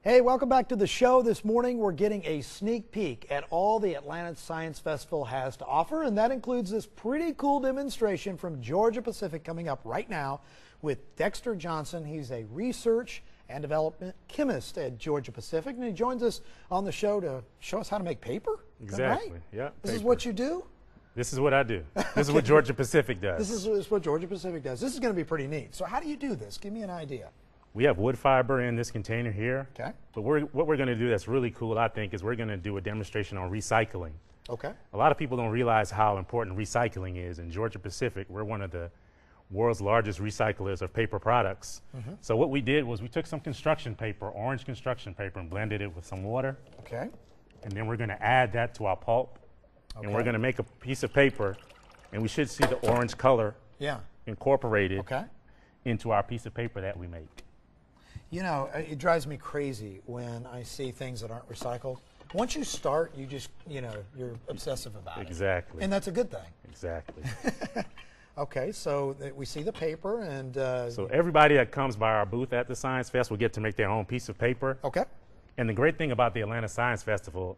Hey, welcome back to the show. This morning we're getting a sneak peek at all the Atlanta Science Festival has to offer, and that includes this pretty cool demonstration from Georgia-Pacific coming up right now with Dexter Johnson. He's a research and development chemist at Georgia-Pacific, and he joins us on the show to show us how to make paper. Exactly. Right? Yeah. This is what you do? This is what I do. This is what Georgia-Pacific does. This is what Georgia-Pacific does. This is going to be pretty neat. So how do you do this? Give me an idea. We have wood fiber in this container here. Okay. But what we're going to do that's really cool, I think, is we're going to do a demonstration on recycling. Okay. A lot of people don't realize how important recycling is. In Georgia-Pacific, we're one of the world's largest recyclers of paper products. So what we did was we took some construction paper, orange construction paper, and blended it with some water. Okay. And then we're going to add that to our pulp. Okay. And we're going to make a piece of paper, and we should see the orange color incorporated into our piece of paper that we make. You know, it drives me crazy when I see things that aren't recycled. Once you start, you just, you're obsessive about it. Exactly. And that's a good thing. Exactly. Okay, so we see the paper and... so everybody that comes by our booth at the Science Fest will get to make their own piece of paper. Okay. And the great thing about the Atlanta Science Festival,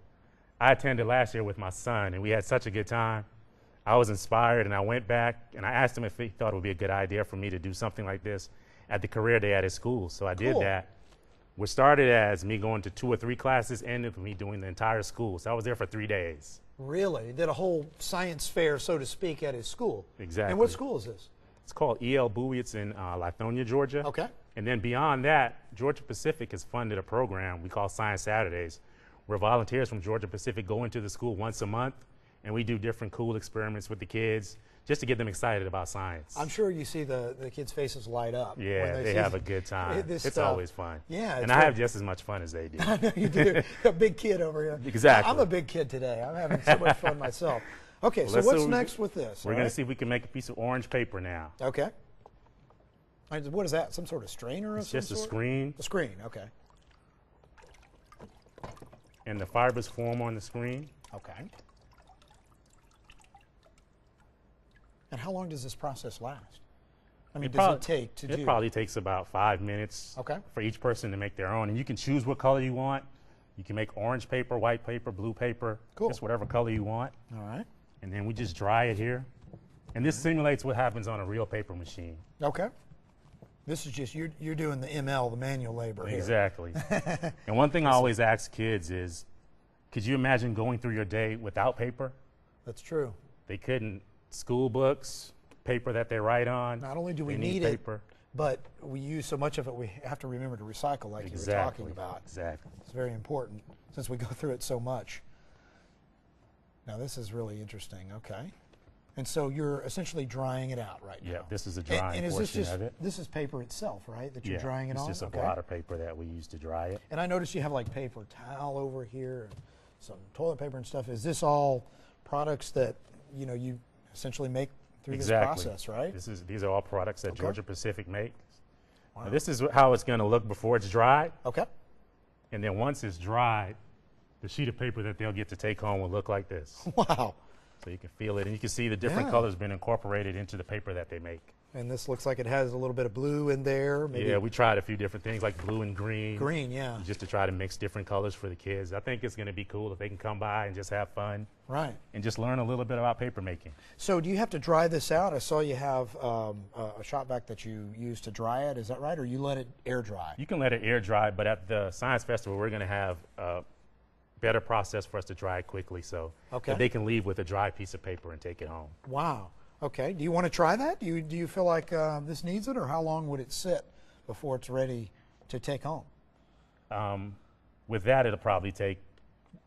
I attended last year with my son, and we had such a good time. I was inspired, and I went back, and I asked him if he thought it would be a good idea for me to do something like this at the career day at his school. So I did that. We started as me going to 2 or 3 classes, ended with me doing the entire school. So I was there for 3 days. Really? Did a whole science fair, so to speak, at his school? Exactly. And what school is this? It's called E.L. Bowie. It's in Lithonia, Georgia. Okay. And then beyond that, Georgia-Pacific has funded a program we call Science Saturdays, where volunteers from Georgia-Pacific go into the school once a month, and we do different cool experiments with the kids just to get them excited about science. I'm sure you see the kids' faces light up. Yeah, when they have a good time. It's always fun. Yeah. And I have just as much fun as they do. I know you do. A big kid over here. Exactly. I'm a big kid today. I'm having so much fun myself. Okay, so what's next with this? We're going to see if we can make a piece of orange paper now. Okay. What is that? Some sort of strainer or something? It's just a screen. A screen, okay. And the fibers form on the screen. Okay. And how long does this process last? I mean, does it take to do? It probably takes about 5 minutes for each person to make their own. And you can choose what color you want. You can make orange paper, white paper, blue paper, just whatever color you want. All right. And then we just dry it here. And this simulates what happens on a real paper machine. Okay. This is just, you're doing the ML, the manual labor here. Exactly. And one thing I always ask kids is, could you imagine going through your day without paper? That's true. They couldn't. School books, paper that they write on. Not only do we need paper, but we use so much of it, we have to remember to recycle, like you were talking about. Exactly. It's very important since we go through it so much. Now, this is really interesting. Okay. And so you're essentially drying it out right now. Yeah, this is the drying portion of it. This is paper itself, right, that you're drying it on? It's just a blot of paper that we use to dry it. And I noticed you have like paper towel over here, and some toilet paper and stuff. Is this all products that, you essentially make through this process, right? These are all products that Georgia-Pacific makes. Wow. Now, this is how it's going to look before it's dried. Okay. And then once it's dried, the sheet of paper that they'll get to take home will look like this. Wow. So you can feel it, and you can see the different colors being incorporated into the paper that they make. And this looks like it has a little bit of blue in there. Maybe. Yeah, we tried a few different things like blue and green. Green, yeah. Just to try to mix different colors for the kids. I think it's going to be cool if they can come by and just have fun. Right. And just learn a little bit about paper making. So do you have to dry this out? I saw you have a shop vac that you use to dry it. Is that right? Or you let it air dry? You can let it air dry, but at the Science Festival, we're going to have better process for us to dry it quickly so that they can leave with a dry piece of paper and take it home. Wow. Okay. Do you want to try that? Do you feel like this needs it, or how long would it sit before it's ready to take home? With that, it'll probably take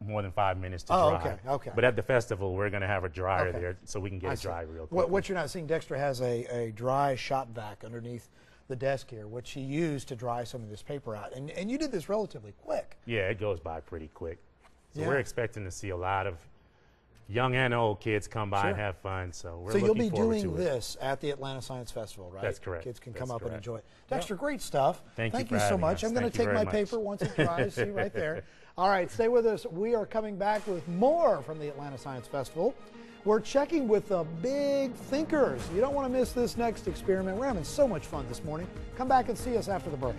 more than 5 minutes to dry. Okay. But at the festival, we're going to have a dryer there so we can get it dry real quick. What you're not seeing, Dexter has a dry shop vac underneath the desk here, which he used to dry some of this paper out. And you did this relatively quick. Yeah, it goes by pretty quick. So we're expecting to see a lot of young and old kids come by and have fun. So we're looking forward to it. So you'll be doing this at the Atlanta Science Festival, right? That's correct. Kids can come up and enjoy it. Dexter, great stuff. Thank you so much. I'm going to take my paper once it dries. See right there. All right, stay with us. We are coming back with more from the Atlanta Science Festival. We're checking with the big thinkers. You don't want to miss this next experiment. We're having so much fun this morning. Come back and see us after the break.